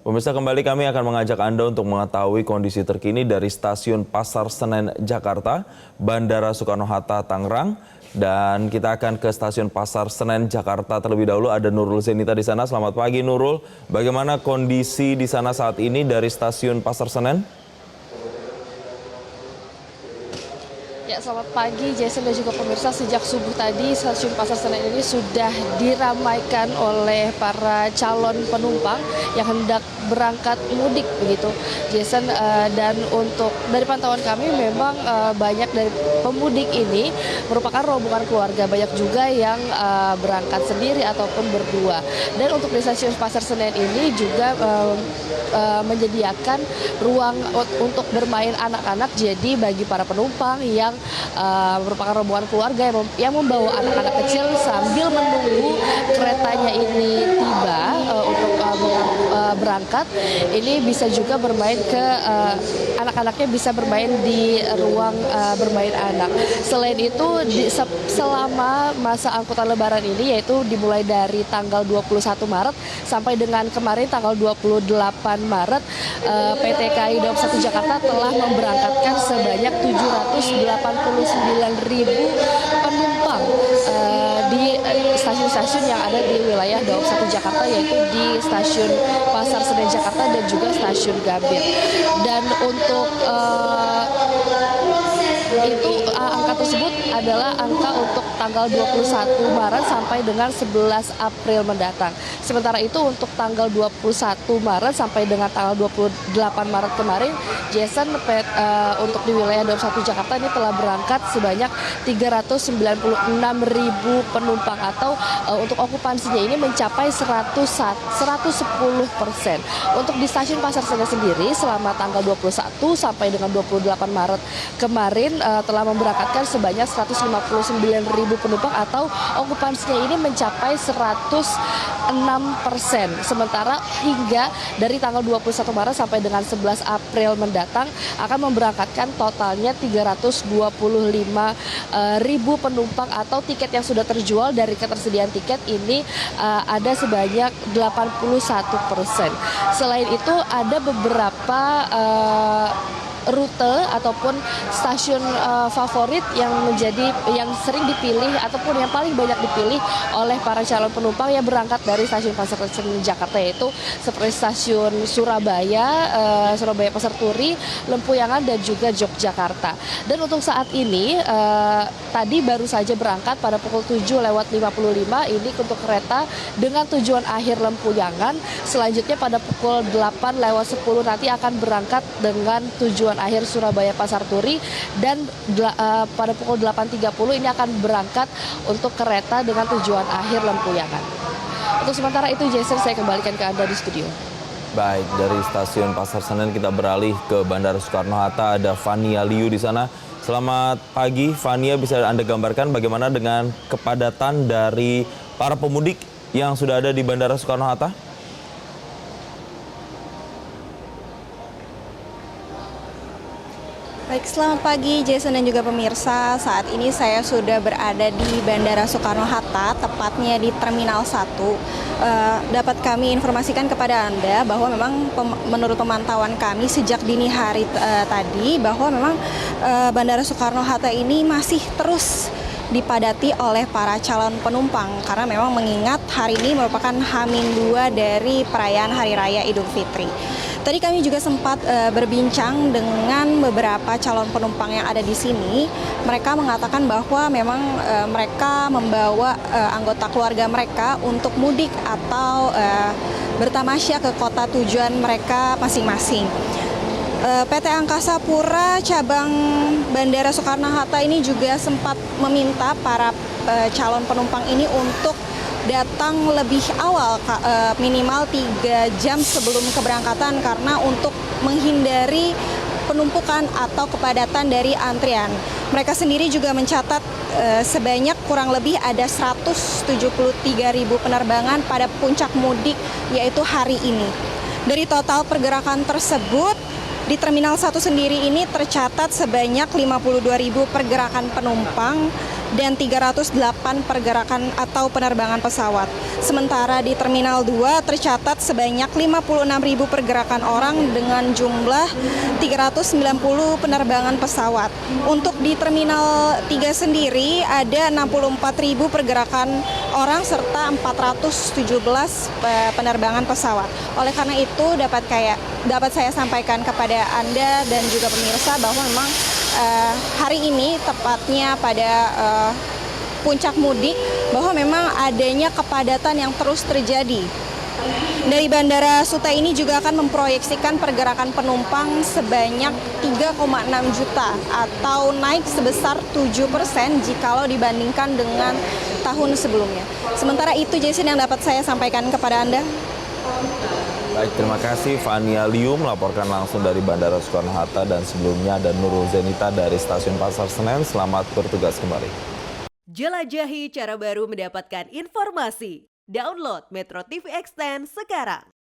Pemirsa, kembali kami akan mengajak Anda untuk mengetahui kondisi terkini dari Stasiun Pasar Senen Jakarta, Bandara Soekarno-Hatta Tangerang, dan kita akan ke Stasiun Pasar Senen Jakarta terlebih dahulu. Ada Nurul Zenita di sana. Selamat pagi Nurul. Bagaimana kondisi di sana saat ini dari Stasiun Pasar Senen? Ya, selamat pagi Jason dan juga pemirsa. Sejak subuh tadi Stasiun Pasar Senen ini sudah diramaikan oleh para calon penumpang yang hendak berangkat mudik begitu Jason, dan untuk dari pantauan kami memang banyak dari pemudik ini merupakan rombongan keluarga, banyak juga yang berangkat sendiri ataupun berdua. Dan untuk di Stasiun Pasar Senen ini juga menyediakan ruang untuk bermain anak-anak, jadi bagi para penumpang yang merupakan rombongan keluarga yang membawa anak-anak kecil sambil menunggu keretanya ini tiba untuk berangkat, ini bisa juga bermain anak-anaknya bisa bermain di ruang bermain anak. Selain itu selama masa angkutan lebaran ini, yaitu dimulai dari tanggal 21 Maret sampai dengan kemarin tanggal 28 Maret, PT KAI Daob 1 Jakarta telah memberangkatkan sebanyak 789.000 penumpang di stasiun-stasiun yang ada di wilayah Daob 1 Jakarta, yaitu di Stasiun Pasar Senen Jakarta dan juga Stasiun Gambir. Dan untuk itu angka tersebut adalah angka untuk tanggal 21 Maret sampai dengan 11 April mendatang. Sementara itu untuk tanggal 21 Maret sampai dengan tanggal 28 Maret kemarin, Jason, untuk di wilayah Daob 1 Jakarta ini telah berangkat sebanyak 396.000 penumpang, atau untuk okupansinya ini mencapai 110%. Untuk di Stasiun Pasar Senen sendiri selama tanggal 21 sampai dengan 28 Maret kemarin telah memberangkatkan sebanyak 159.000 penumpang, atau okupansinya ini mencapai 106%. Sementara hingga dari tanggal 21 Maret sampai dengan 11 April mendatang akan memberangkatkan totalnya 325.000 penumpang, atau tiket yang sudah terjual dari ketersediaan tiket ini ada sebanyak 81%. Selain itu ada beberapa rute ataupun stasiun favorit yang sering dipilih ataupun yang paling banyak dipilih oleh para calon penumpang yang berangkat dari Stasiun Pasar Senen Jakarta, yaitu seperti Stasiun Surabaya, Surabaya Pasar Turi, Lempuyangan, dan juga Yogyakarta. Dan untuk saat ini tadi baru saja berangkat pada pukul 7:55 ini untuk kereta dengan tujuan akhir Lempuyangan. Selanjutnya pada pukul 8:10 nanti akan berangkat dengan tujuan akhir Surabaya Pasar Turi, dan pada pukul 8:30 ini akan berangkat untuk kereta dengan tujuan akhir Lempuyangan. Untuk sementara itu, Jason, saya kembalikan ke Anda di studio. Baik, dari Stasiun Pasar Senen kita beralih ke Bandara Soekarno-Hatta. Ada Fania Liu di sana. Selamat pagi, Fania. Bisa Anda gambarkan bagaimana dengan kepadatan dari para pemudik yang sudah ada di Bandara Soekarno-Hatta? Baik, selamat pagi Jason dan juga pemirsa. Saat ini saya sudah berada di Bandara Soekarno-Hatta, tepatnya di Terminal 1. Dapat kami informasikan kepada Anda bahwa memang menurut pemantauan kami sejak dini hari tadi, bahwa memang Bandara Soekarno-Hatta ini masih terus dipadati oleh para calon penumpang, karena memang mengingat hari ini merupakan H-2 dari perayaan Hari Raya Idul Fitri. Tadi kami juga sempat berbincang dengan beberapa calon penumpang yang ada di sini. Mereka mengatakan bahwa memang mereka membawa anggota keluarga mereka untuk mudik atau bertamasya ke kota tujuan mereka masing-masing. PT Angkasa Pura cabang Bandara Soekarno-Hatta ini juga sempat meminta para calon penumpang ini untuk datang lebih awal, minimal 3 jam sebelum keberangkatan, karena untuk menghindari penumpukan atau kepadatan dari antrian. Mereka sendiri juga mencatat sebanyak kurang lebih ada 173.000 penerbangan pada puncak mudik, yaitu hari ini. Dari total pergerakan tersebut, di Terminal 1 sendiri ini tercatat sebanyak 52.000 pergerakan penumpang dan 308 pergerakan atau penerbangan pesawat. Sementara di Terminal 2 tercatat sebanyak 56.000 pergerakan orang dengan jumlah 390 penerbangan pesawat. Untuk di Terminal 3 sendiri ada 64.000 pergerakan orang serta 417 penerbangan pesawat. Oleh karena itu dapat saya sampaikan kepada Anda dan juga pemirsa bahwa memang hari ini tepatnya pada puncak mudik bahwa memang adanya kepadatan yang terus terjadi. Dari Bandara Suta ini juga akan memproyeksikan pergerakan penumpang sebanyak 3,6 juta atau naik sebesar 7% jikalau dibandingkan dengan tahun sebelumnya. Sementara itu Jason yang dapat saya sampaikan kepada Anda. Baik, terima kasih Fania Liu melaporkan langsung dari Bandara Soekarno-Hatta, dan sebelumnya ada Nurul Zenita dari Stasiun Pasar Senen. Selamat bertugas kembali. Jelajahi cara baru mendapatkan informasi. Download Metro TV Extend sekarang.